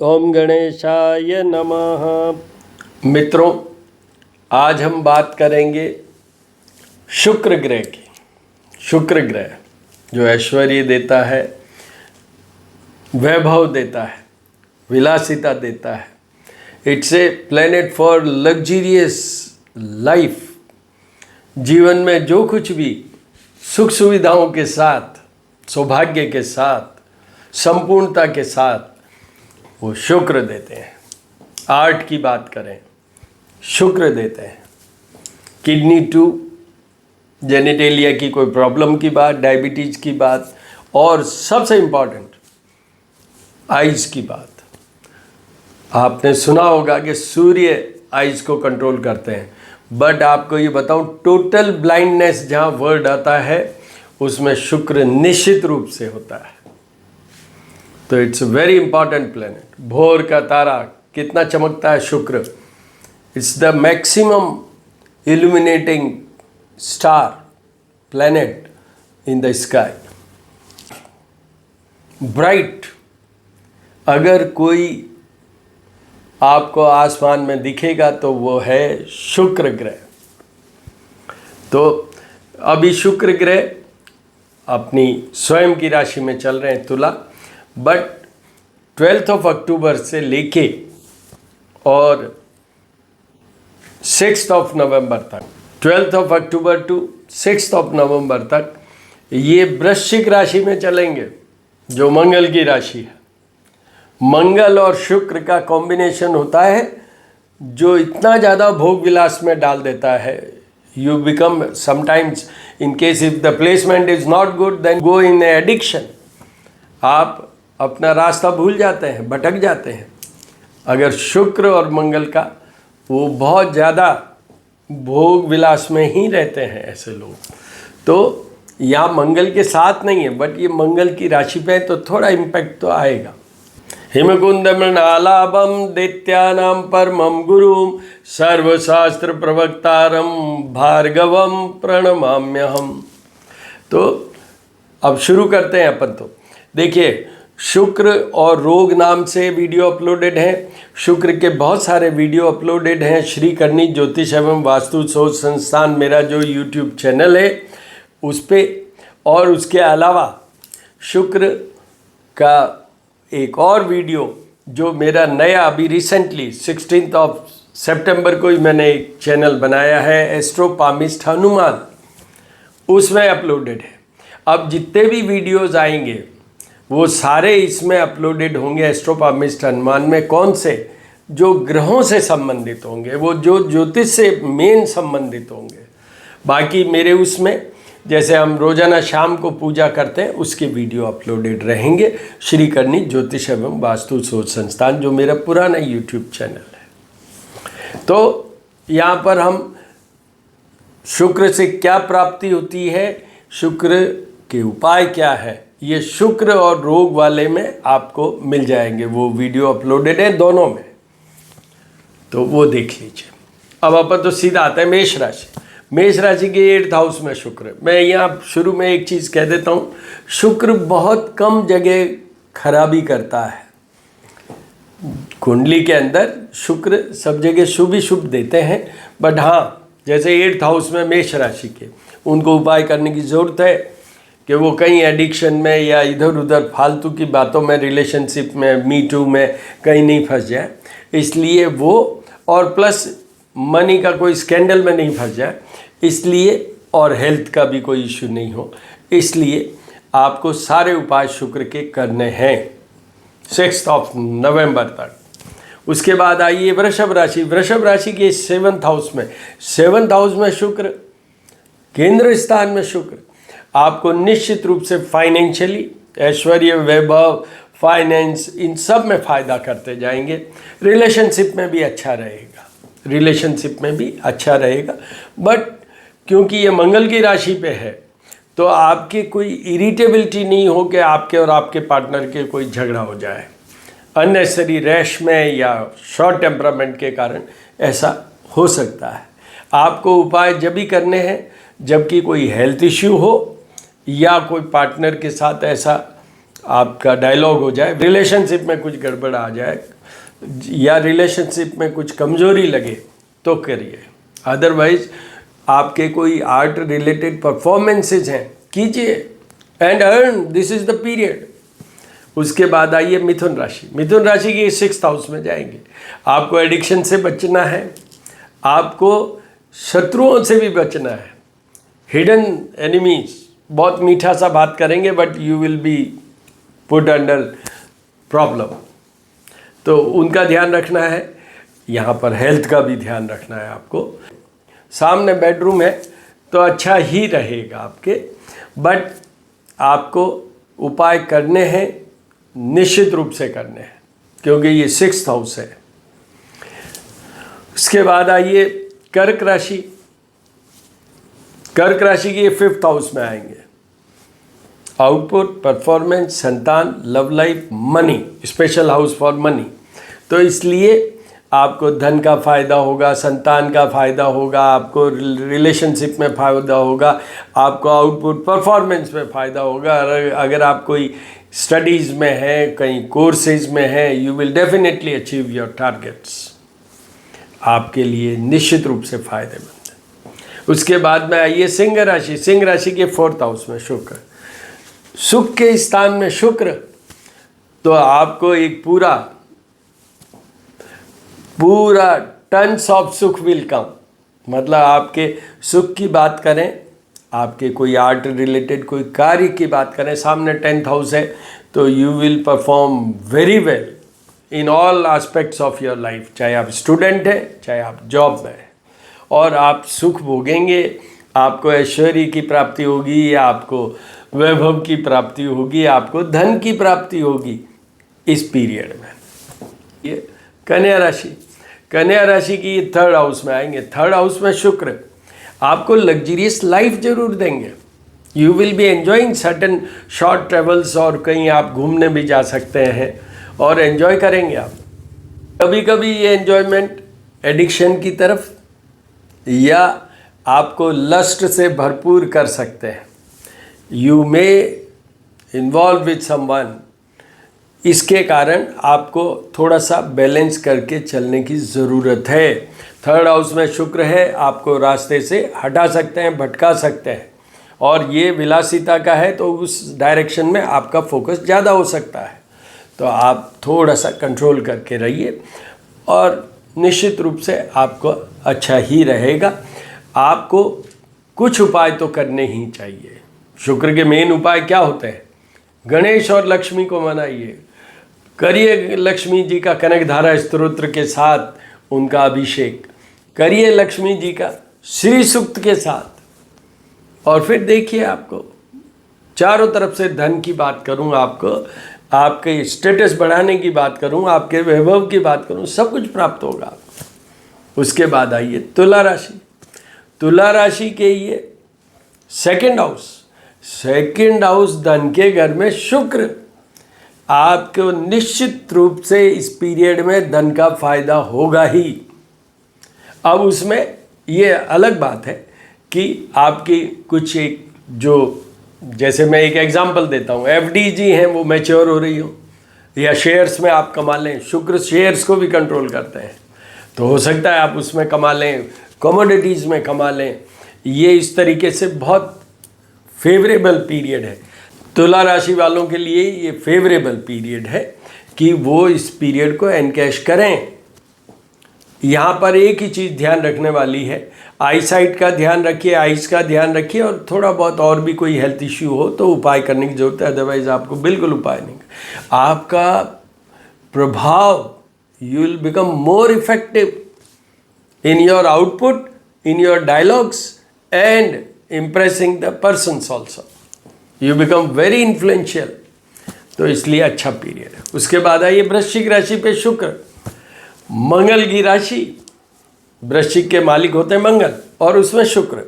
ओम गणेशाय नमः। मित्रों, आज हम बात करेंगे शुक्र ग्रह की। शुक्र ग्रह जो ऐश्वर्य देता है, वैभव देता है, विलासिता देता है। It's a planet for luxurious life. जीवन में जो कुछ भी सुख सुविधाओं के साथ, सौभाग्य के साथ, संपूर्णता के साथ वो शुक्र देते हैं। आर्ट की बात करें, शुक्र देते हैं। किडनी टू जेनिटेलिया की कोई प्रॉब्लम की बात, डायबिटीज की बात, और सबसे इम्पॉर्टेंट आइज की बात। आपने सुना होगा कि सूर्य आइज को कंट्रोल करते हैं, बट आपको ये बताऊं, टोटल ब्लाइंडनेस जहां वर्ड आता है उसमें शुक्र निश्चित रूप से होता है। तो it's a very important planet. भोर का तारा कितना चमकता है शुक्र। It's the maximum illuminating star planet in the sky. Bright अगर कोई आपको आसमान में दिखेगा तो वो है शुक्र ग्रह। तो अभी शुक्र ग्रह अपनी स्वयं की राशि में चल रहे हैं, तुला, बट 12 अक्टूबर से लेके और 6 नवंबर तक, 12 अक्टूबर टू 6 नवंबर तक ये वृश्चिक राशि में चलेंगे, जो मंगल की राशि है। मंगल और शुक्र का कॉम्बिनेशन होता है जो इतना ज़्यादा भोग विलास में डाल देता है। You become sometimes, in case if the placement is not good, then go in addiction. आप अपना रास्ता भूल जाते हैं, भटक जाते हैं। अगर शुक्र और मंगल का, वो बहुत ज़्यादा भोग विलास में ही रहते हैं ऐसे लोग। तो यहाँ मंगल के साथ नहीं है, बट ये मंगल की राशि पे है तो थोड़ा इम्पैक्ट तो आएगा। हिमकुंद मृणालाभम दैत्यानां परमं गुरुम सर्वशास्त्र प्रवक्तारम भार्गवम प्रणमाम्यहम। तो अब शुरू करते हैं अपन। तो देखिए, शुक्र और रोग नाम से वीडियो अपलोडेड हैं। शुक्र के बहुत सारे वीडियो अपलोडेड हैं। श्री करनी ज्योतिष एवं वास्तु शोध संस्थान मेरा जो यूट्यूब चैनल है उस पर, और उसके अलावा शुक्र का एक और वीडियो जो मेरा नया अभी रिसेंटली 16 सितंबर को ही मैंने एक चैनल बनाया है, एस्ट्रोपामिस्ट हनुमान, उसमें अपलोडेड है। अब जितने भी वीडियोज़ आएंगे वो सारे इसमें अपलोडेड होंगे एस्ट्रोपामिस्ट हनुमान में। कौन से? जो ग्रहों से संबंधित होंगे, वो जो ज्योतिष से मेन संबंधित होंगे। बाकी मेरे उसमें जैसे हम रोजाना शाम को पूजा करते हैं उसके वीडियो अपलोडेड रहेंगे। श्री करनी ज्योतिष एवं वास्तु शोध संस्थान जो मेरा पुराना यूट्यूब चैनल है। तो यहाँ पर हम शुक्र से क्या प्राप्ति होती है, शुक्र के उपाय क्या है, ये शुक्र और रोग वाले में आपको मिल जाएंगे। वो वीडियो अपलोडेड है दोनों में, तो वो देख लीजिए। अब अपन तो सीधा आता है मेष राशि। मेष राशि के 8th हाउस में शुक्र। मैं यहाँ शुरू में एक चीज़ कह देता हूँ, शुक्र बहुत कम जगह खराबी करता है। कुंडली के अंदर शुक्र सब जगह शुभ ही शुभ देते हैं, बट हाँ, जैसे 8th हाउस में मेष राशि के, उनको उपाय करने की ज़रूरत है कि वो कहीं एडिक्शन में या इधर उधर फालतू की बातों में, रिलेशनशिप में, मी टू में कहीं नहीं फंस जाए। इसलिए वो, और प्लस मनी का कोई स्कैंडल में नहीं फंस जाए, इसलिए, और हेल्थ का भी कोई इश्यू नहीं हो, इसलिए आपको सारे उपाय शुक्र के करने हैं 6 नवंबर तक। उसके बाद आइए वृषभ राशि। वृषभ राशि के 7th हाउस में, 7th हाउस में शुक्र, केंद्र स्थान में शुक्र आपको निश्चित रूप से फाइनेंशियली, ऐश्वर्य, वैभव, फाइनेंस, इन सब में फ़ायदा करते जाएंगे। रिलेशनशिप में भी अच्छा रहेगा, रिलेशनशिप में भी अच्छा रहेगा। बट क्योंकि ये मंगल की राशि पे है तो आपकी कोई इरिटेबिलिटी नहीं हो कि आपके और आपके पार्टनर के कोई झगड़ा हो जाए। अननेसेसरी रैश में या शॉर्ट टेम्परामेंट के कारण ऐसा हो सकता है। आपको उपाय जब भी करने हैं जबकि कोई हेल्थ इश्यू हो या कोई पार्टनर के साथ ऐसा आपका डायलॉग हो जाए, रिलेशनशिप में कुछ गड़बड़ आ जाए या रिलेशनशिप में कुछ कमजोरी लगे तो करिए, अदरवाइज आपके कोई आर्ट रिलेटेड परफॉर्मेंसेज हैं कीजिए and earn, this is the period. उसके बाद आइए मिथुन राशि। मिथुन राशि की 6th हाउस में जाएंगे। आपको एडिक्शन से बचना है, आपको शत्रुओं से भी बचना है, हिडन एनिमीज, बहुत मीठा सा बात करेंगे but you will be put under problem, तो उनका ध्यान रखना है। यहाँ पर हेल्थ का भी ध्यान रखना है आपको। सामने बेडरूम है तो अच्छा ही रहेगा आपके, बट आपको उपाय करने हैं, निश्चित रूप से करने हैं, क्योंकि ये 6th हाउस है। उसके बाद आइए कर्क राशि। कर्क राशि की 5th हाउस में आएंगे। आउटपुट, परफॉर्मेंस, संतान, love life, money, special house for money. तो इसलिए आपको धन का फ़ायदा होगा, संतान का फ़ायदा होगा, आपको रिलेशनशिप में फ़ायदा होगा, आपको आउटपुट परफॉर्मेंस में फ़ायदा होगा। अगर आप कोई स्टडीज़ में है, कहीं कोर्सेज में है, you will definitely achieve your targets. आपके लिए निश्चित रूप से फ़ायदेमंद है। उसके बाद में आइए सिंह राशि। सिंह राशि के 4th हाउस में शुक्र, सुख के स्थान में शुक्र, तो आपको एक पूरा टन्स ऑफ सुख विल कम। मतलब आपके सुख की बात करें, आपके कोई आर्ट रिलेटेड कोई कार्य की बात करें, सामने 10th हाउस है, तो you will perform very well in all aspects of your life. चाहे आप स्टूडेंट हैं, चाहे आप जॉब में हैं, और आप सुख भोगेंगे। आपको ऐश्वर्य की प्राप्ति होगी, आपको वैभव की प्राप्ति होगी, आपको धन की प्राप्ति होगी इस पीरियड में। ये कन्या राशि। कन्या राशि की 3rd हाउस में आएंगे। 3rd हाउस में शुक्र आपको लग्जरियस लाइफ जरूर देंगे। You will be enjoying certain short travels, और कहीं आप घूमने भी जा सकते हैं और एंजॉय करेंगे आप। कभी कभी ये एंजॉयमेंट एडिक्शन की तरफ या आपको लस्ट से भरपूर कर सकते हैं। You may involve with someone, इसके कारण आपको थोड़ा सा बैलेंस करके चलने की ज़रूरत है। 3rd हाउस में शुक्र है, आपको रास्ते से हटा सकते हैं, भटका सकते हैं, और ये विलासिता का है तो उस डायरेक्शन में आपका फोकस ज़्यादा हो सकता है। तो आप थोड़ा सा कंट्रोल करके रहिए और निश्चित रूप से आपको अच्छा ही रहेगा। आपको कुछ उपाय तो करने ही चाहिए। शुक्र के मेन उपाय क्या होते हैं? गणेश और लक्ष्मी को मनाइए, करिए लक्ष्मी जी का कनकधारा स्तोत्र के साथ उनका अभिषेक, करिए लक्ष्मी जी का श्री सूक्त के साथ, और फिर देखिए आपको चारों तरफ से धन की बात करूं, आपको आपके स्टेटस बढ़ाने की बात करूं, आपके वैभव की बात करूं, सब कुछ प्राप्त होगा आपको। उसके बाद आइए तुला राशि। तुला राशि के ये 2nd हाउस, 2nd हाउस धन के घर में शुक्र, आपको निश्चित रूप से इस पीरियड में धन का फायदा होगा ही। अब उसमें ये अलग बात है कि आपकी कुछ एक जो, जैसे मैं एक एग्जांपल देता हूँ, एफडी हैं वो मैच्योर हो रही हो, या शेयर्स में आप कमा लें। शुक्र शेयर्स को भी कंट्रोल करते हैं, तो हो सकता है आप उसमें कमा लें, कमोडिटीज़ में कमा लें। ये इस तरीके से बहुत फेवरेबल पीरियड है। तुला राशि वालों के लिए ये फेवरेबल पीरियड है कि वो इस पीरियड को एनकैश करें। यहाँ पर एक ही चीज़ ध्यान रखने वाली है, आई साइट का ध्यान रखिए, आइज़ का ध्यान रखिए, और थोड़ा बहुत और भी कोई हेल्थ इश्यू हो तो उपाय करने की ज़रूरत है, अदरवाइज़ आपको बिल्कुल उपाय नहीं। आपका प्रभाव, you will become more effective in your output, in your dialogues and impressing the persons also. You become very influential, तो इसलिए अच्छा पीरियड है। उसके बाद आइए वृश्चिक राशि पे शुक्र, मंगल की राशि, वृश्चिक के मालिक होते हैं मंगल, और उसमें शुक्र।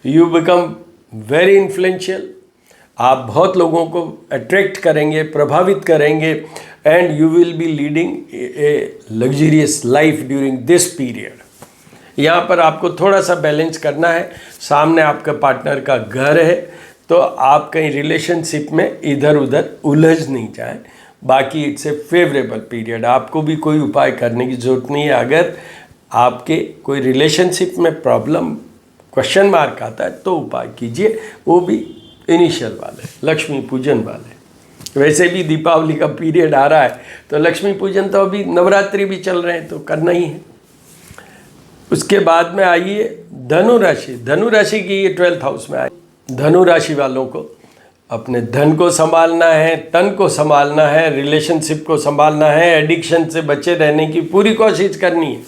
यू बिकम वेरी इन्फ्लुएंशियल, आप बहुत लोगों को अट्रैक्ट करेंगे, प्रभावित करेंगे, and you will be leading a luxurious life during this period. यहाँ पर आपको थोड़ा सा बैलेंस करना है। सामने आपका पार्टनर का घर है, तो आप कहीं रिलेशनशिप में इधर उधर उलझ नहीं जाए। बाकी इट्स ए फेवरेबल पीरियड, आपको भी कोई उपाय करने की ज़रूरत नहीं है। अगर आपके कोई रिलेशनशिप में प्रॉब्लम क्वेश्चन मार्क आता है तो उपाय कीजिए, वो भी इनिशियल वाले, लक्ष्मी पूजन वाले। वैसे भी दीपावली का पीरियड आ रहा है तो लक्ष्मी पूजन तो अभी नवरात्रि भी चल रहे हैं तो करना ही है। उसके बाद में आइए धनु राशि। धनु राशि की ये 12th हाउस में आए। धनु राशि वालों को अपने धन को संभालना है, तन को संभालना है, रिलेशनशिप को संभालना है, एडिक्शन से बचे रहने की पूरी कोशिश करनी है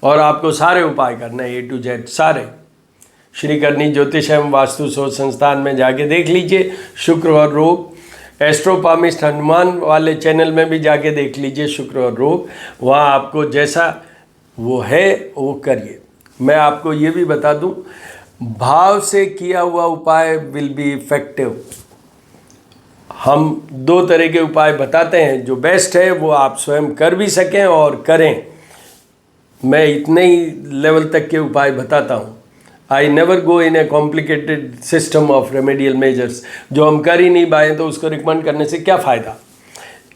और आपको सारे उपाय करना है, A to Z सारे। श्री करनी ज्योतिष एवं वास्तु शोध संस्थान में जाके देख लीजिए। शुक्र और रोग, एस्ट्रोपामिस्ट हनुमान वाले चैनल में भी जाके देख लीजिए शुक्र और रोग। वहाँ आपको जैसा वो है वो करिए। मैं आपको ये भी बता दूं, भाव से किया हुआ उपाय विल बी इफेक्टिव। हम 2 तरह के उपाय बताते हैं, जो बेस्ट है वो आप स्वयं कर भी सकें और करें। मैं इतने ही लेवल तक के उपाय बताता हूँ। I never go in A complicated system of remedial measures. जो हम कर ही नहीं पाए तो उसको रिकमेंड करने से क्या फ़ायदा।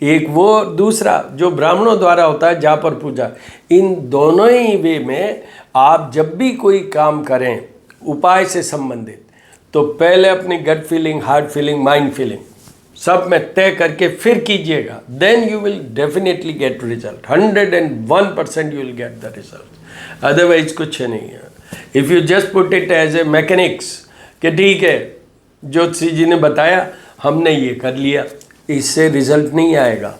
एक वो, दूसरा जो ब्राह्मणों द्वारा होता है जाप और पूजा। इन दोनों ही वे में आप जब भी कोई काम करें उपाय से संबंधित, तो पहले अपनी gut feeling, heart feeling, mind feeling सब में तय करके फिर कीजिएगा। Then you will definitely get result. 101% you will get the result. Otherwise कुछ नहीं है। If you just put it as a mechanics कि ठीक है ज्योतिषी जी ने बताया, हमने ये कर लिया, इससे रिजल्ट नहीं आएगा।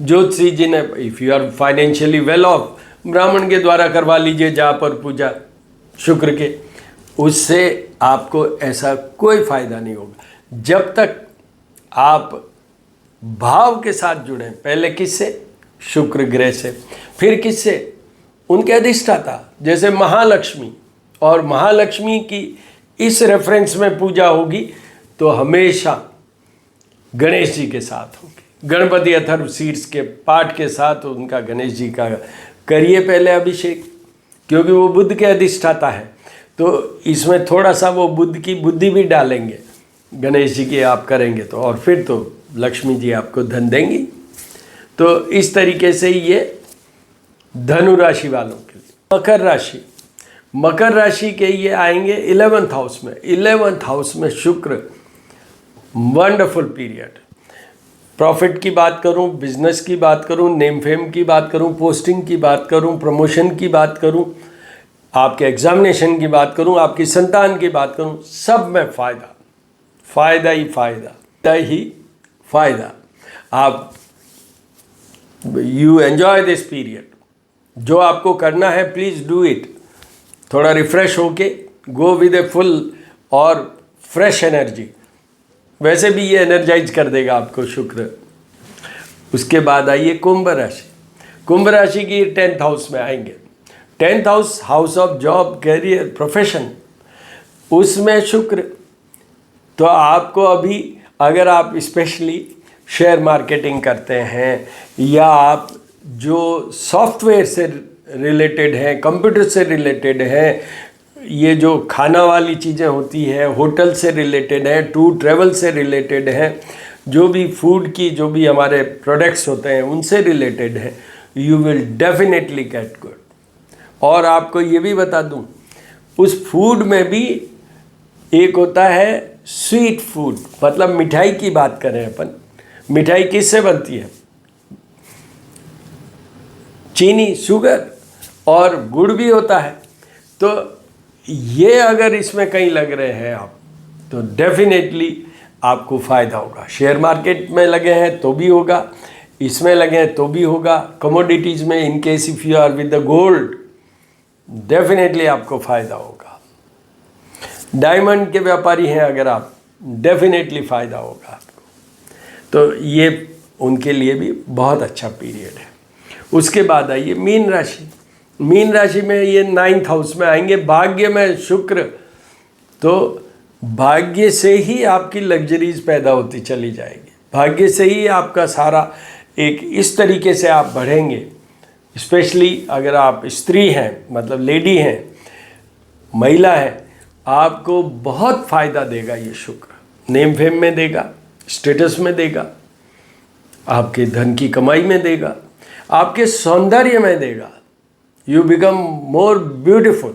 ज्योतिषी जी ने, if you are financially well off, ब्राह्मण के द्वारा करवा लीजिए जाप और पूजा शुक्र के, उससे आपको ऐसा कोई फ़ायदा नहीं होगा जब तक आप भाव के साथ जुड़ें। पहले किससे? शुक्र ग्रह से, फिर किससे? उनके अधिष्ठाता जैसे महालक्ष्मी। और महालक्ष्मी की इस रेफरेंस में पूजा होगी तो हमेशा गणेश जी के साथ होगी। गणपति अथर्व शीर्ष के पाठ के साथ उनका गणेश जी का करिए पहले अभिषेक, क्योंकि वो बुध के अधिष्ठाता है। तो इसमें थोड़ा सा वो बुध की बुद्धि भी डालेंगे गणेश जी की आप करेंगे तो, और फिर तो लक्ष्मी जी आपको धन देंगी। तो इस तरीके से ये धनु राशि वालों के लिए। मकर राशि, मकर राशि के ये आएंगे 11th हाउस में। 11th हाउस में शुक्र, वंडरफुल पीरियड। प्रॉफिट की बात करूं, बिजनेस की बात करूं, नेम फेम की बात करूं, पोस्टिंग की बात करूं, प्रमोशन की बात करूं, आपके एग्जामिनेशन की बात करूं, आपकी संतान की बात करूं, सब में फ़ायदा, फ़ायदा ही फ़ायदा। आप यू एन्जॉय दिस पीरियड। जो आपको करना है प्लीज़ डू इट। थोड़ा रिफ़्रेश होके गो विद ए फुल और फ्रेश एनर्जी। वैसे भी ये एनर्जाइज कर देगा आपको शुक्र। उसके बाद आइए कुंभ राशि। कुंभ राशि की 10th हाउस में आएंगे। 10th house, house of job, career, profession, उसमें शुक्र। तो आपको अभी अगर आप स्पेशली शेयर मार्केटिंग करते हैं या आप जो सॉफ्टवेयर से रिलेटेड हैं, कंप्यूटर से रिलेटेड हैं, ये जो खाना वाली चीज़ें होती हैं, होटल से रिलेटेड है, टूर ट्रैवल से रिलेटेड है, जो भी फूड की जो भी हमारे प्रोडक्ट्स होते हैं उनसे रिलेटेड है, you will definitely get good. और आपको ये भी बता दूं, उस फूड में भी एक होता है स्वीट फूड, मतलब मिठाई की बात करें अपन। मिठाई किससे बनती है? चीनी, शुगर और गुड़ भी होता है। तो ये अगर इसमें कहीं लग रहे हैं आप, तो डेफिनेटली आपको फ़ायदा होगा। शेयर मार्केट में लगे हैं तो भी होगा, इसमें लगे हैं तो भी होगा, कमोडिटीज़ में, in case if you are with the gold, definitely आपको फ़ायदा होगा। डायमंड के व्यापारी हैं अगर आप, डेफिनेटली फ़ायदा होगा आपको। तो ये उनके लिए भी बहुत अच्छा पीरियड है। उसके बाद आइए मीन राशि। मीन राशि में ये 9th हाउस में आएंगे। भाग्य में शुक्र, तो भाग्य से ही आपकी लग्जरीज पैदा होती चली जाएगी। भाग्य से ही आपका सारा एक इस तरीके से आप बढ़ेंगे। स्पेशली अगर आप स्त्री हैं, मतलब लेडी हैं, महिला हैं, आपको बहुत फ़ायदा देगा ये शुक्र। नेम फेम में देगा, स्टेटस में देगा, आपके धन की कमाई में देगा, आपके सौंदर्य में देगा। यू बिकम मोर ब्यूटिफुल,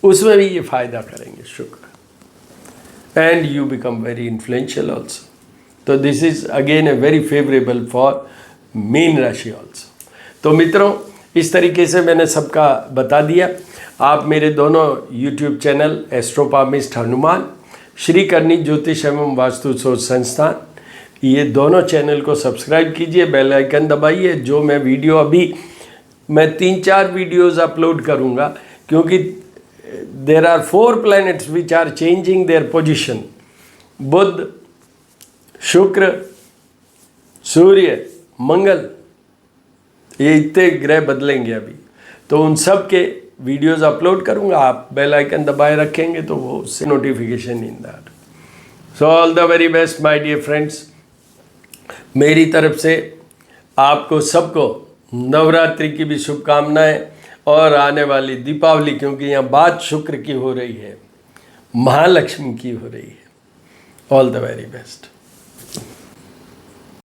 उसमें भी ये फायदा करेंगे Shukra. And you become very influential also. तो this is again a very favourable for Meen rashi also. तो मित्रों, इस तरीके से मैंने सबका बता दिया। आप मेरे दोनों यूट्यूब चैनल एस्ट्रोपामिस्ट हनुमान, श्री करनी ज्योतिष एवं वास्तु शोध संस्थान, ये दोनों चैनल को सब्सक्राइब कीजिए, बेल आइकन दबाइए। जो मैं वीडियो अभी मैं 3-4 वीडियोज़ अपलोड करूँगा, क्योंकि there are 4 planets which are changing their position. Budh, Shukra, Surya, मंगल, ये इतने ग्रह बदलेंगे अभी। तो उन सब के वीडियोस अपलोड करूँगा, आप बेल आइकन दबाए रखेंगे तो वो उससे notification in that. So all the very best my dear friends. मेरी तरफ से आपको सबको नवरात्रि की भी शुभकामनाएं, और आने वाली दीपावली, क्योंकि यहाँ बात शुक्र की हो रही है, महालक्ष्मी की हो रही है। All the very best.